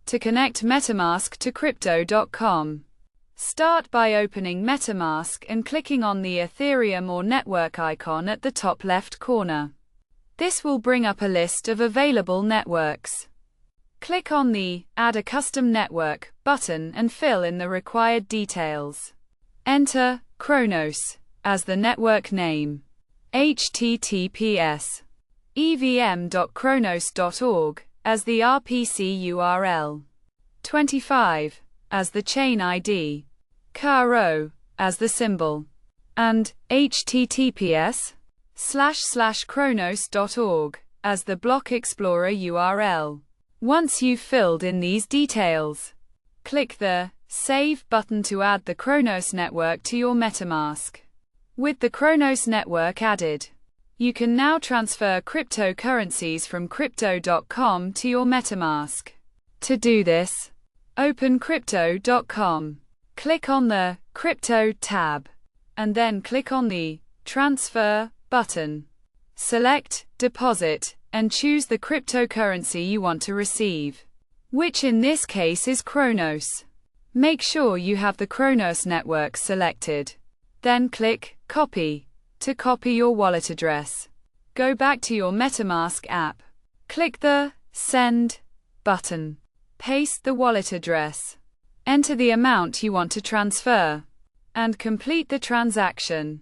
To connect MetaMask to Crypto.com. Start by opening MetaMask and clicking on the Ethereum or network icon at the top left corner. This will bring up a list of available networks. Click on the Add a Custom Network button and fill in the required details. Enter Kronos as the network name, https evm.kronos.org as the RPC URL, 25 as the chain ID, KRO as the symbol, and https://kronos.org as the block explorer URL. Once you've filled in these details, click the Save button to add the Kronos network to your MetaMask. With the Kronos network added, you can now transfer cryptocurrencies from Crypto.com to your MetaMask. To do this, open Crypto.com, click on the Crypto tab, and then click on the Transfer button. Select Deposit and choose the cryptocurrency you want to receive, which in this case is Kronos. Make sure you have the Kronos network selected. Then click Copy to copy your wallet address. Go back to your MetaMask app. Click the Send button. Paste the wallet address. Enter the amount you want to transfer, and complete the transaction.